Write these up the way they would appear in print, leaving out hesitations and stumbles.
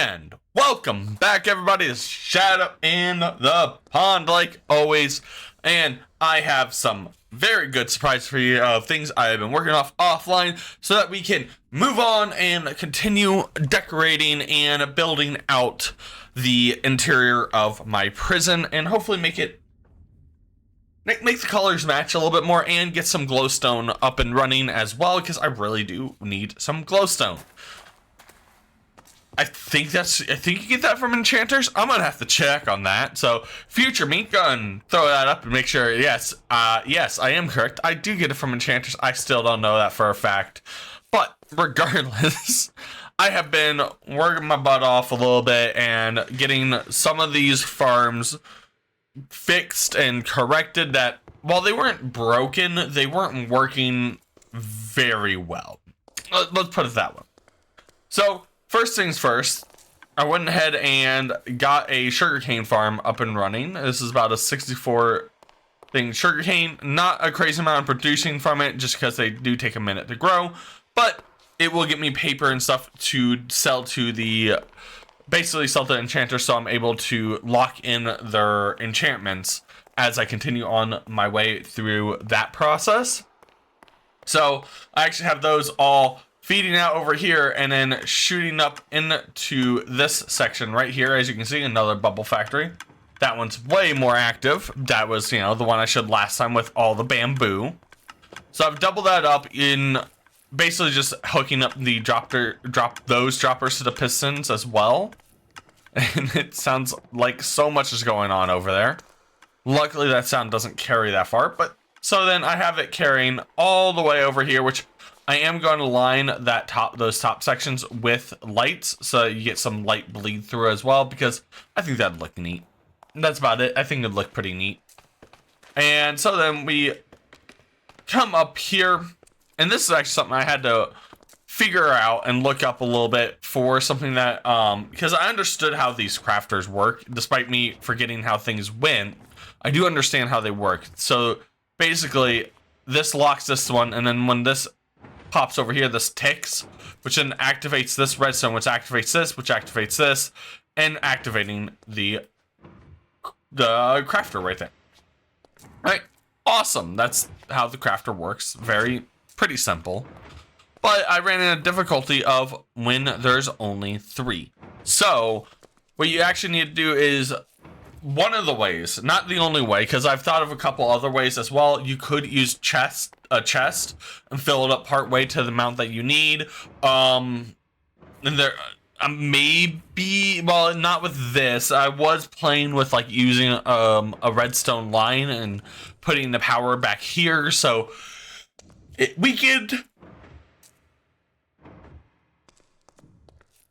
And welcome back, everybody. It's Shadow in the Pond, like always. And I have some very good surprise for you of things I have been working off offline so that we can move on and continue decorating and building out the interior of my prison and hopefully make the colors match a little bit more and get some glowstone up and running as well, because I really do need some glowstone. I think you get that from enchanters. I'm gonna have to check on that. So future me, go and throw that up and make sure. Yes, yes, I am correct. I do get it from enchanters. I still don't know that for a fact, but regardless, I have been working my butt off a little bit and getting some of these farms fixed and corrected. That while they weren't broken, they weren't working very well. Let's put it that way. So first things first, I went ahead and got a sugarcane farm up and running. This is about a 64 thing sugarcane. Not a crazy amount of producing from it, just because they do take a minute to grow, but it will get me paper and stuff to sell to the, basically sell to enchanters, so I'm able to lock in their enchantments as I continue on my way through that process. So I actually have those all feeding out over here and then shooting up into this section right here. As you can see, another bubble factory. That one's way more active. That was, the one I showed last time with all the bamboo. So I've doubled that up in basically just hooking up the those droppers to the pistons as well. And it sounds like so much is going on over there. Luckily that sound doesn't carry that far, but so then I have it carrying all the way over here, which I am going to line those top sections with lights so you get some light bleed through as well, because I think that'd look neat. That's about it. I think it'd look pretty neat. And so then we come up here, and this is actually something I had to figure out and look up a little bit for something that, because I understood how these crafters work, despite me forgetting how things went. I do understand how they work. So basically, this locks this one, and then when this pops over here, this ticks, which then activates this redstone, which activates this, and activating the crafter right there. All right, awesome. That's how the crafter works. Pretty simple. But I ran into difficulty of when there's only 3. So what you actually need to do is, one of the ways, not the only way, because I've thought of a couple other ways as well. You could use a chest and fill it up part way to the amount that you need. And there maybe, well, not with this. I was playing with like using a redstone line and putting the power back here, so it weakened.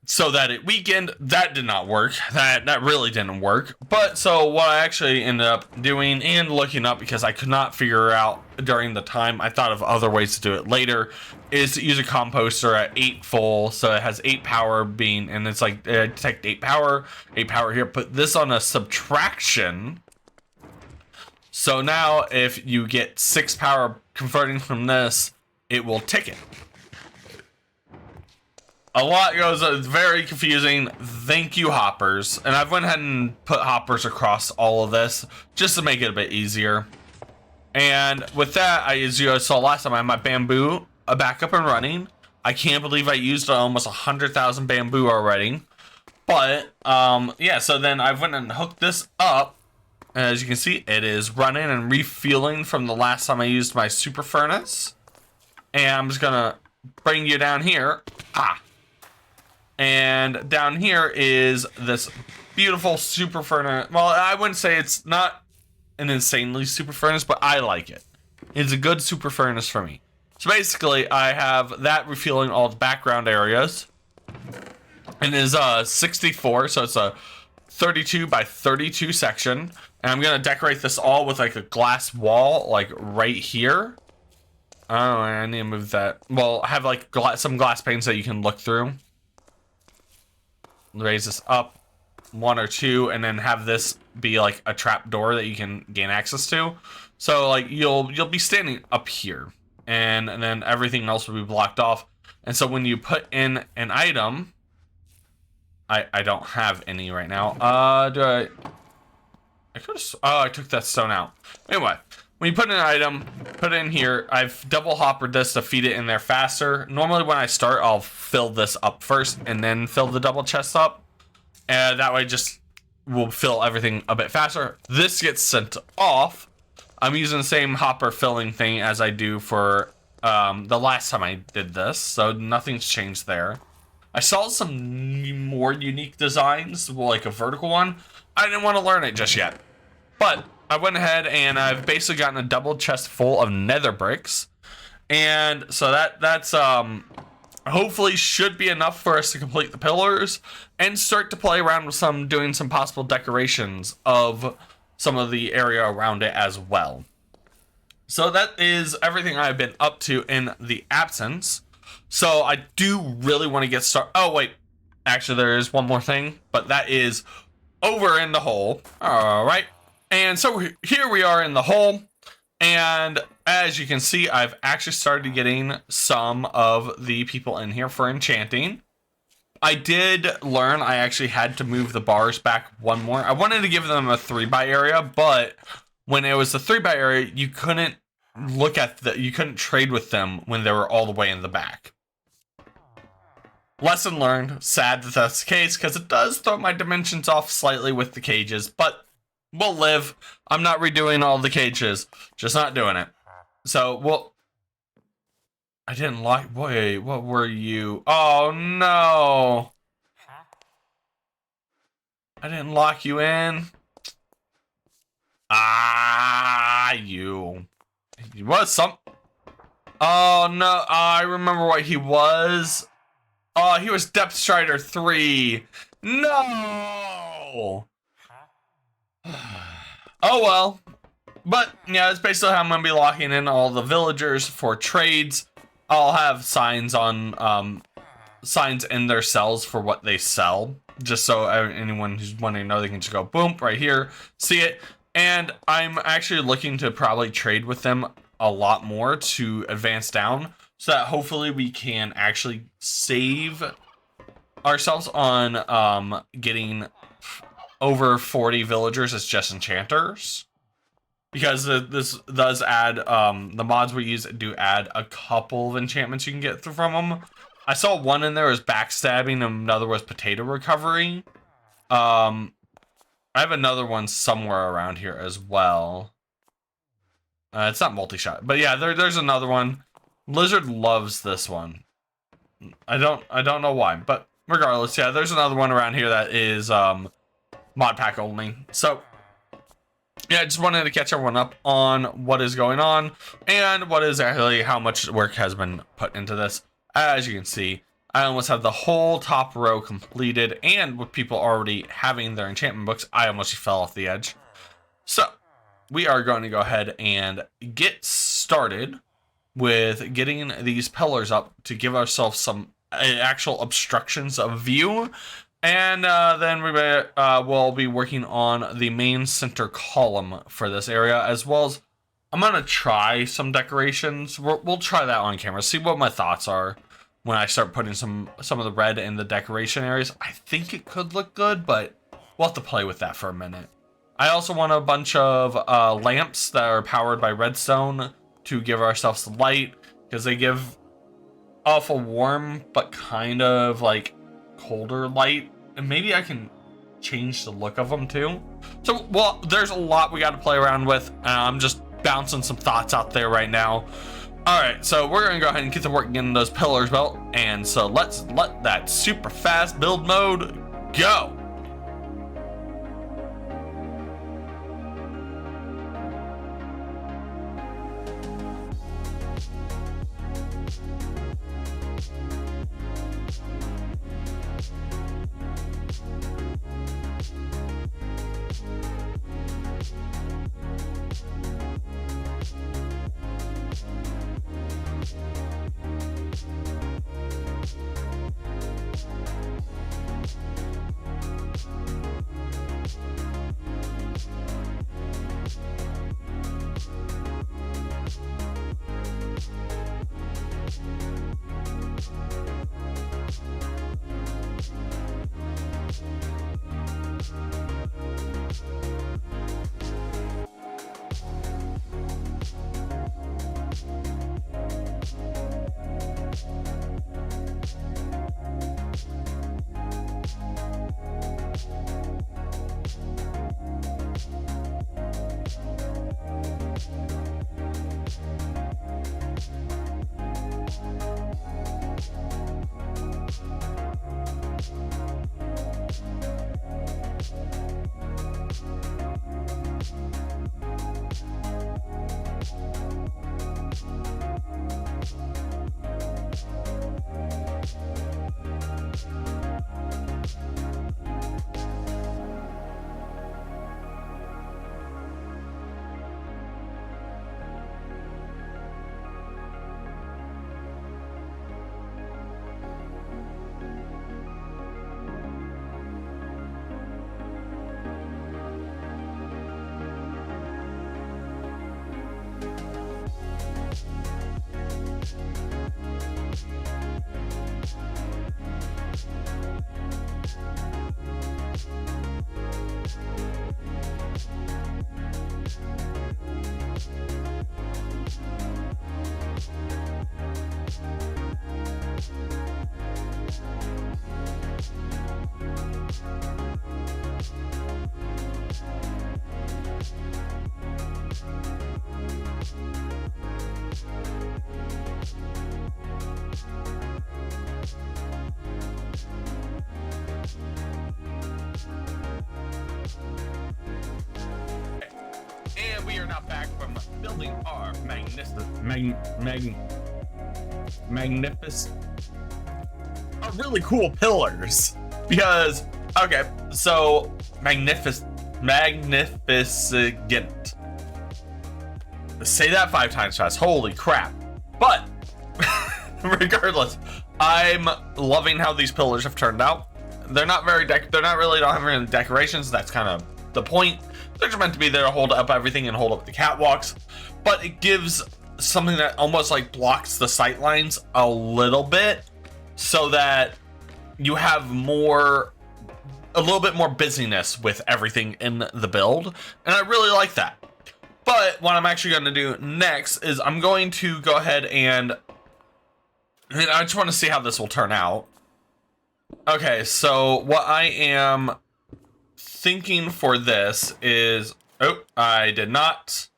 So that it weakened. That did not work. That really didn't work. But so what I actually ended up doing and looking up, because I could not figure out during the time, I thought of other ways to do it later, is to use a composter at 8 full, so it has 8 power and it's like detect 8 power here. Put this on a subtraction. So now if you get 6 power converting from this, it will tick it. A lot goes, it's very confusing. Thank you, hoppers. And I've went ahead and put hoppers across all of this just to make it a bit easier. And with that, as you guys saw last time, I have my bamboo back up and running. I can't believe I used almost 100,000 bamboo already. But, yeah, so then I went and hooked this up. And as you can see, it is running and refueling from the last time I used my super furnace. And I'm just gonna bring you down here. And down here is this beautiful super furnace. Well, I wouldn't say it's not an insanely super furnace, but I like it. It's a good super furnace for me. So basically, I have that refueling all the background areas. And it is 64, so it's a 32 by 32 section. And I'm going to decorate this all with like a glass wall, like right here. Oh, I need to move that. Well, I have like some glass panes that you can look through. Raise this up 1 or 2, and then have this be like a trap door that you can gain access to. So like you'll be standing up here, and then everything else will be blocked off. And so when you put in an item, I don't have any right now. Do I could have, oh, I took that stone out. Anyway, when you put in an item, put it in here. I've double hoppered this to feed it in there faster. Normally when I start, I'll fill this up first and then fill the double chest up. And that way just will fill everything a bit faster. This gets sent off. I'm using the same hopper filling thing as I do for the last time I did this, so nothing's changed there. I saw some more unique designs, like a vertical one. I didn't want to learn it just yet, but I went ahead and I've basically gotten a double chest full of nether bricks, and so that's hopefully should be enough for us to complete the pillars and start to play around with doing some possible decorations of some of the area around it as well. So that is everything I've been up to in the absence. So I do really want to get started. Oh wait, actually there is one more thing, but that is over in the hole. All right, and so here we are in the hole, and as you can see, I've actually started getting some of the people in here for enchanting. I did learn I actually had to move the bars back one more. I wanted to give them a 3x area, but when it was the 3x area, you couldn't you couldn't trade with them when they were all the way in the back. Lesson learned. Sad that that's the case, because it does throw my dimensions off slightly with the cages, but we'll live. I'm not redoing all the cages, just not doing it. So, I didn't like. Wait, what were you? Oh no! I didn't lock you in. You. He was some. Oh no! I remember what he was. Oh, he was Depth Strider 3. No! Oh well. But yeah, it's basically how I'm gonna be locking in all the villagers for trades. I'll have signs on signs in their cells for what they sell, just so anyone who's wanting to know, they can just go boom right here, see it. And I'm actually looking to probably trade with them a lot more to advance down, so that hopefully we can actually save ourselves on getting over 40 villagers as just enchanters. Because this does add, the mods we use do add a couple of enchantments you can get from them. I saw one in there was backstabbing, and another was potato recovery. I have another one somewhere around here as well. It's not multi-shot, but yeah, there's another one. Lizard loves this one. I don't know why, but regardless, yeah, there's another one around here that is mod pack only. So yeah, I just wanted to catch everyone up on what is going on and what is actually how much work has been put into this. As you can see, I almost have the whole top row completed, and with people already having their enchantment books, I almost fell off the edge. So we are going to go ahead and get started with getting these pillars up to give ourselves some actual obstructions of view. And then we will be working on the main center column for this area, as well as I'm going to try some decorations. We'll try that on camera, see what my thoughts are when I start putting some of the red in the decoration areas. I think it could look good, but we'll have to play with that for a minute. I also want a bunch of lamps that are powered by redstone to give ourselves light, because they give off a warm but kind of like colder light. And maybe I can change the look of them too. So, well, there's a lot we got to play around with. I'm just bouncing some thoughts out there right now. All right, so we're going to go ahead and get to work getting those pillars built. And so let's let that super fast build mode go. And we are now back from building our magnificent, really cool pillars. Because, okay, so magnificent. Say that 5 times fast. Holy crap. But regardless, I'm loving how these pillars have turned out. They're not very don't have any decorations. That's kind of the point. They're just meant to be there to hold up everything and hold up the catwalks. But it gives something that almost like blocks the sight lines a little bit, so that you have a little bit more busyness with everything in the build. And I really like that. But what I'm actually going to do next is I'm going to go ahead and I just want to see how this will turn out. Okay, so what I am thinking for this is, oh, I did not.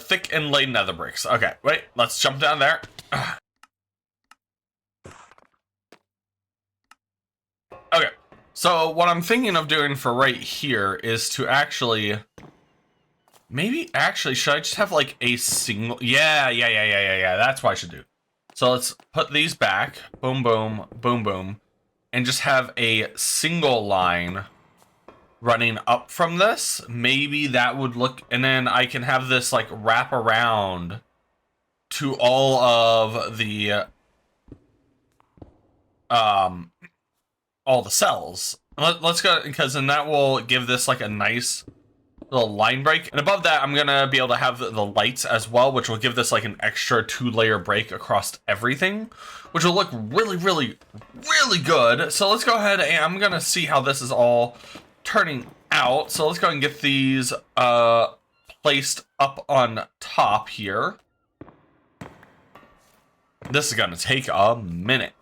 Thick inlaid nether bricks. Okay, wait, let's jump down there. Okay, so what I'm thinking of doing for right here is to actually, should I just have like a single, yeah, that's what I should do. So let's put these back, boom, boom, boom, boom, and just have a single line running up from this. Maybe that would look, and then I can have this like wrap around to all of the, all the cells. Let's go, because then that will give this like a nice little line break. And above that, I'm gonna be able to have the lights as well, which will give this like an extra 2-layer break across everything, which will look really, really, really good. So let's go ahead and I'm gonna see how this is all turning out. So let's go and get these placed up on top here. This is gonna take a minute.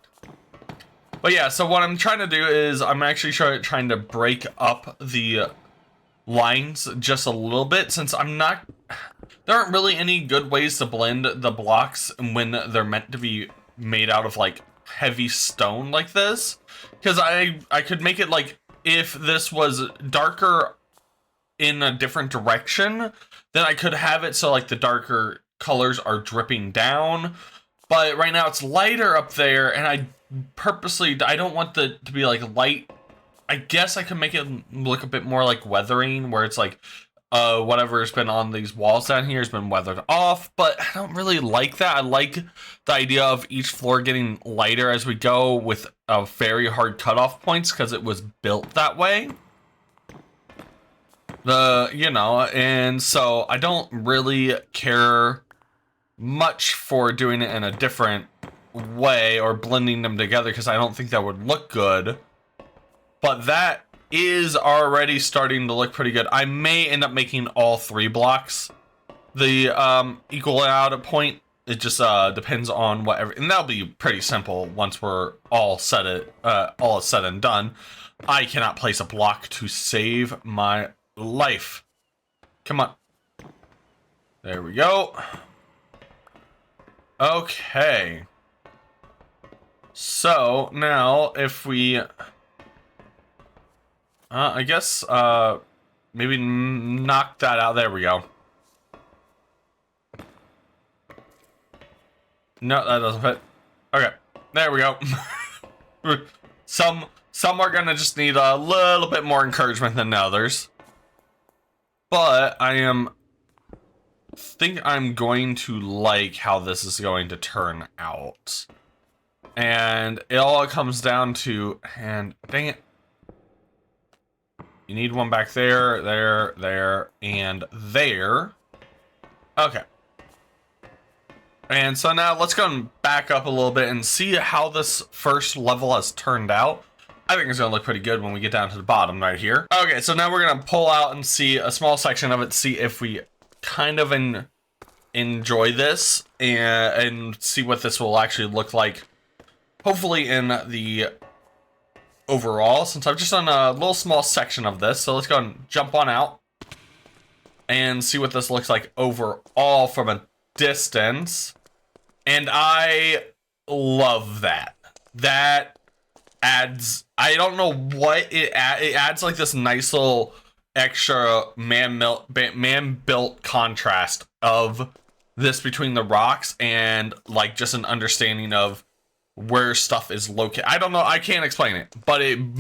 But yeah, so what I'm trying to do is I'm actually trying to break up the lines just a little bit, since there aren't really any good ways to blend the blocks when they're meant to be made out of like heavy stone like this. Because I could make it like, if this was darker in a different direction, then I could have it so like the darker colors are dripping down. But right now it's lighter up there, and I don't want to be like light. I guess I could make it look a bit more like weathering, where it's like whatever's been on these walls down here has been weathered off, but I don't really like that. I like the idea of each floor getting lighter as we go, with very hard cutoff points, because it was built that way. And so I don't really care much for doing it in a different way or blending them together, because I don't think that would look good. But that is already starting to look pretty good. I may end up making all 3 blocks the equal out a point. It just depends on whatever, and that'll be pretty simple once we're all said and done. I cannot place a block to save my life. Come on. There we go. Okay. So now if we I guess maybe knock that out. There we go. No, that doesn't fit. Okay, there we go. Some are gonna just need a little bit more encouragement than others. But I think I'm going to like how this is going to turn out. And it all comes down to, and dang it. You need one back there, there, and there. Okay. And so now let's go and back up a little bit and see how this first level has turned out. I think it's going to look pretty good when we get down to the bottom right here. Okay, so now we're going to pull out and see a small section of it, see if we kind of enjoy this, and see what this will actually look like. Hopefully in the overall, since I've just done a little small section of this. So let's go and jump on out and see what this looks like overall from a distance. And I love that. That adds, I don't know what it adds like this nice little extra man-built contrast of this between the rocks and like just an understanding of where stuff is located. I don't know, I can't explain it, but it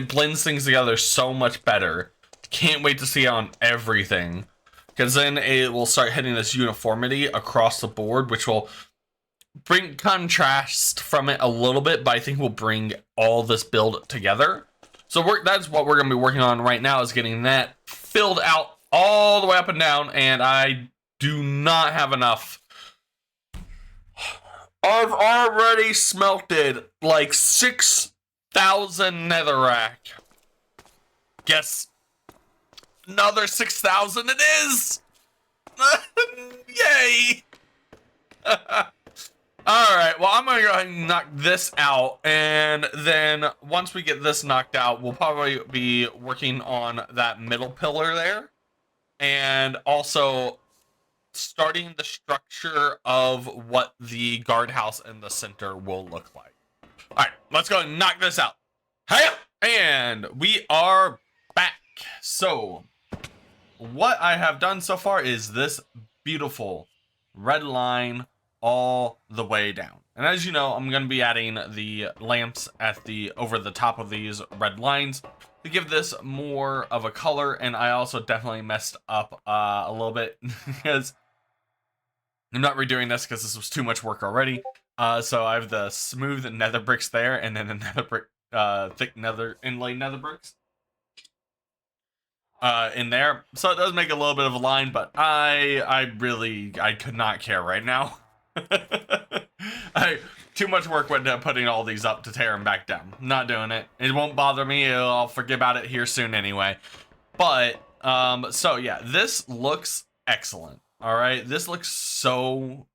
blends things together so much better. Can't wait to see it on everything, because then it will start hitting this uniformity across the board, which will bring contrast from it a little bit, but I think we'll bring all this build together. So that's what we're going to be working on right now, is getting that filled out all the way up and down, and I do not have enough. I've already smelted like 6,000 netherrack. Guess another 6,000 it is! Yay! Alright, well, I'm gonna go ahead and knock this out, and then once we get this knocked out, we'll probably be working on that middle pillar there, and also starting the structure of what the guardhouse in the center will look like. Alright, let's go and knock this out. Hey, and we are back. So, what I have done so far is this beautiful red line all the way down. And as you know, I'm going to be adding the lamps at over the top of these red lines to give this more of a color. And I also definitely messed up a little bit because I'm not redoing this because this was too much work already. So I have the smooth nether bricks there, and then the nether brick, thick nether inlay nether bricks in there. So it does make a little bit of a line, but I could not care right now. Too much work went into putting all these up to tear them back down. Not doing it. It won't bother me. I'll forget about it here soon anyway. But so yeah, this looks excellent. All right, this looks so.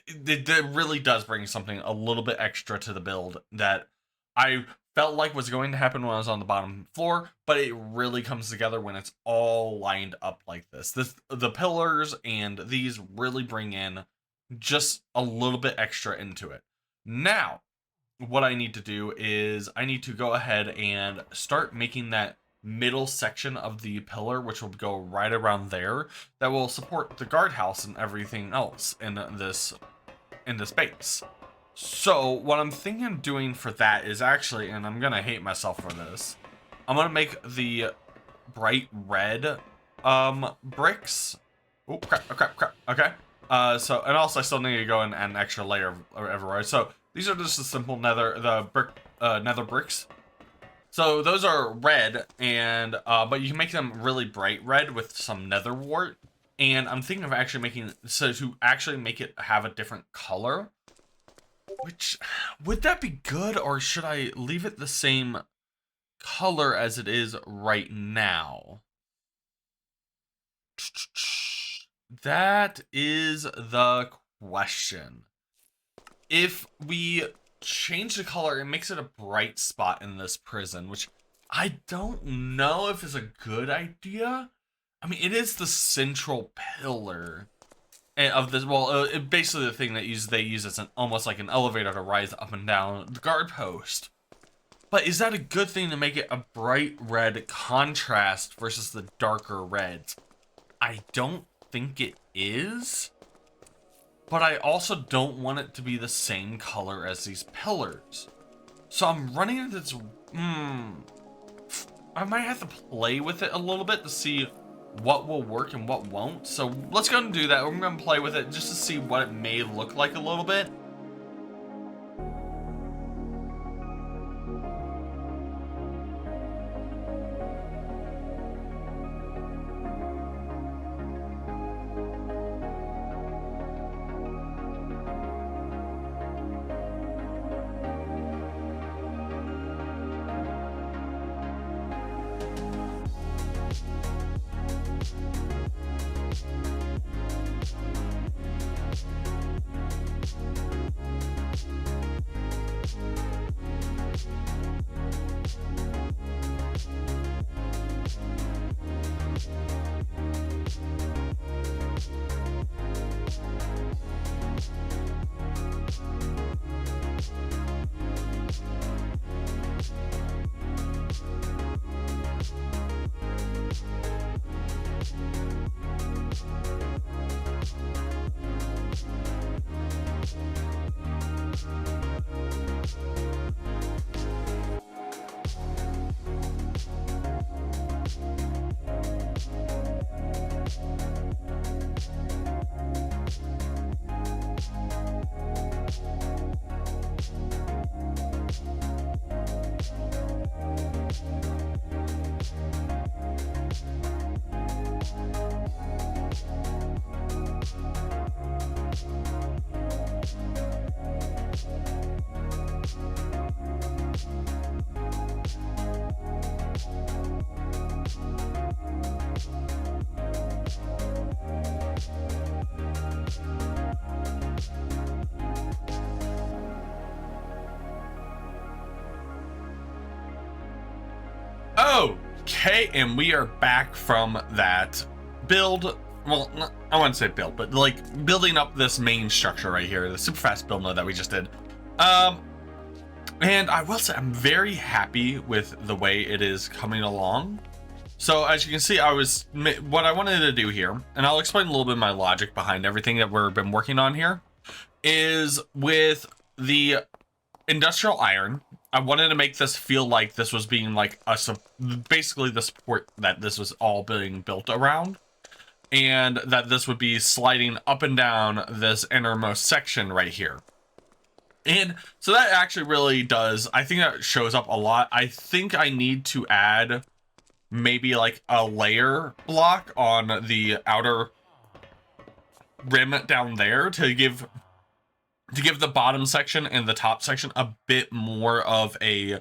It really does bring something a little bit extra to the build that I felt like was going to happen when I was on the bottom floor, but it really comes together when it's all lined up like this. The pillars and these really bring in just a little bit extra into it. Now, what I need to do is I need to go ahead and start making that middle section of the pillar, which will go right around there, that will support the guardhouse and everything else in this base. So what I'm thinking of doing for that is actually, and I'm gonna hate myself for this, I'm gonna make the bright red bricks. Oh crap. Okay. So, and also I still need to go and add an extra layer everywhere. So these are just the simple nether bricks. So those are red, and but you can make them really bright red with some nether wart. And I'm thinking of actually making, so to actually make it have a different color. Which, would that be good, or should I leave it the same color as it is right now? That is the question. If we change the color, it makes it a bright spot in this prison, which I don't know if is a good idea. I mean, it is the central pillar of this. Well, basically the thing that they use as almost like an elevator to rise up and down the guard post. But is that a good thing to make it a bright red contrast versus the darker reds? I don't think it is. But I also don't want it to be the same color as these pillars. So I'm running into this. I might have to play with it a little bit to see what will work and what won't. So let's go and do that. We're going to play with it just to see what it may look like a little bit. Okay, and we are back from that build. Well, I wouldn't say build, but like building up this main structure right here, the super fast build mode that we just did. And I will say I'm very happy with the way it is coming along. So as you can see, what I wanted to do here, and I'll explain a little bit of my logic behind everything that we've been working on here, is with the industrial iron. I wanted to make this feel like this was being like basically the support that this was all being built around, and that this would be sliding up and down this innermost section right here. And so that actually really does, I think that shows up a lot. I think I need to add maybe like a layer block on the outer rim down there to give the bottom section and the top section a bit more of a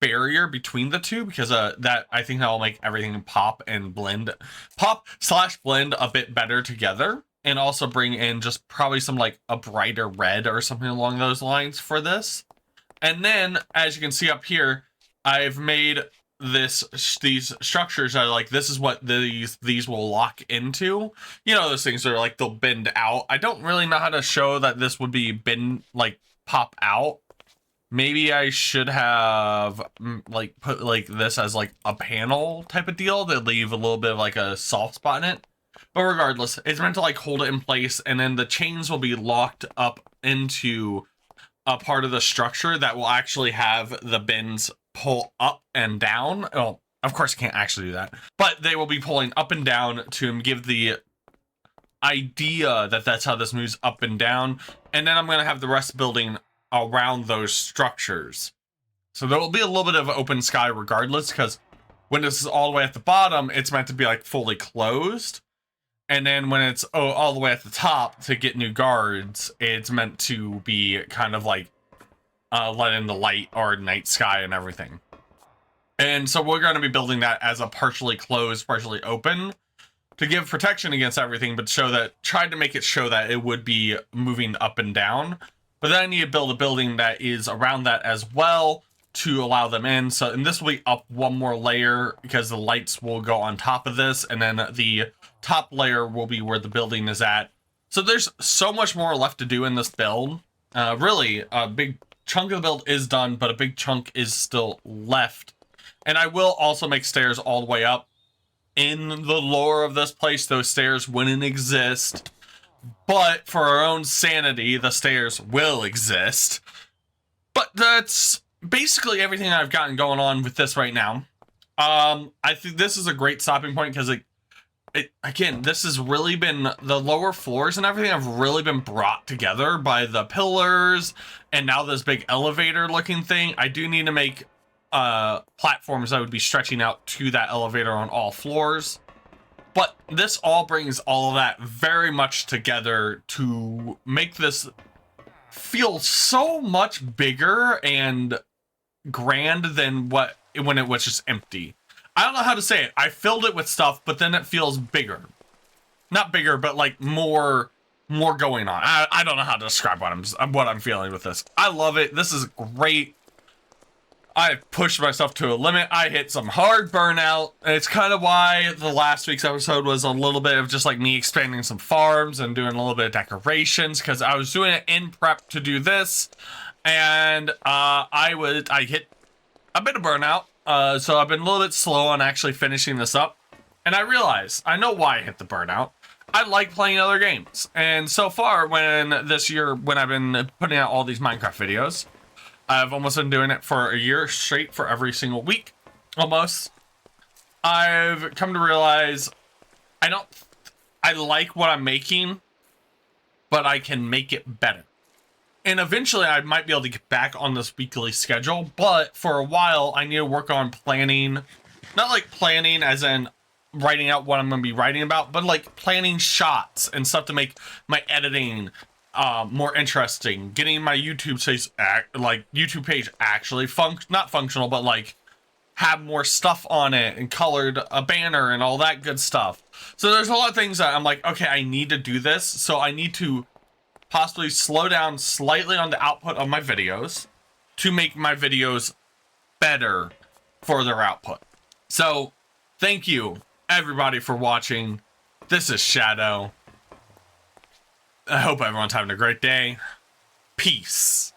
barrier between the two, because that I think that will make everything pop and blend a bit better together, and also bring in just probably some like a brighter red or something along those lines for this. And then as you can see up here, I've made these structures are like, this is what these will lock into. You know, those things are like they'll bend out. I don't really know how to show that this would be pop out. Maybe I should have like put like this as like a panel type of deal to leave a little bit of like a soft spot in it. But regardless, it's meant to like hold it in place, and then the chains will be locked up into a part of the structure that will actually have the bins pull up and down. Well, of course, I can't actually do that, but they will be pulling up and down to give the idea that that's how this moves up and down. And then I'm going to have the rest building around those structures. So there will be a little bit of open sky regardless, because when this is all the way at the bottom, it's meant to be like fully closed. And then when it's all the way at the top to get new guards, it's meant to be kind of like let in the light or night sky and everything. And so we're going to be building that as a partially closed, partially open to give protection against everything, but try to make it show that it would be moving up and down. But then I need to build a building that is around that as well to allow them in. So, and this will be up one more layer because the lights will go on top of this, and then the top layer will be where the building is at. So there's so much more left to do in this build. Really, a big chunk of the build is done, but a big chunk is still left. And I will also make stairs all the way up. In the lore of this place, those stairs wouldn't exist. But for our own sanity, the stairs will exist. But that's basically everything I've gotten going on with this right now. I think this is a great stopping point because again, this has really been, the lower floors and everything have really been brought together by the pillars and now this big elevator looking thing. I do need to make platforms that would be stretching out to that elevator on all floors. But this all brings all of that very much together to make this feel so much bigger and grand than when it was just empty. I don't know how to say it. I filled it with stuff, but then it feels bigger. Not bigger, but like more going on. I don't know how to describe what I'm feeling with this. I love it. This is great. I've pushed myself to a limit. I hit some hard burnout. And it's kind of why the last week's episode was a little bit of just like me expanding some farms and doing a little bit of decorations, because I was doing it in prep to do this. And I hit a bit of burnout. So I've been a little bit slow on actually finishing this up. And I realize, I know why I hit the burnout. I like playing other games. And so far, this year, when I've been putting out all these Minecraft videos, I've almost been doing it for a year straight for every single week, almost. I've come to realize I like what I'm making, but I can make it better. And eventually I might be able to get back on this weekly schedule, but for a while I need to work on planning, not like planning as in writing out what I'm going to be writing about, but like planning shots and stuff to make my editing more interesting, getting my YouTube page actually not functional, but like have more stuff on it and colored a banner and all that good stuff. So there's a lot of things that I'm like, okay, I need to do this. So I need to possibly slow down slightly on the output of my videos to make my videos better for their output. So, thank you, everybody, for watching. This is Shadow. I hope everyone's having a great day. Peace.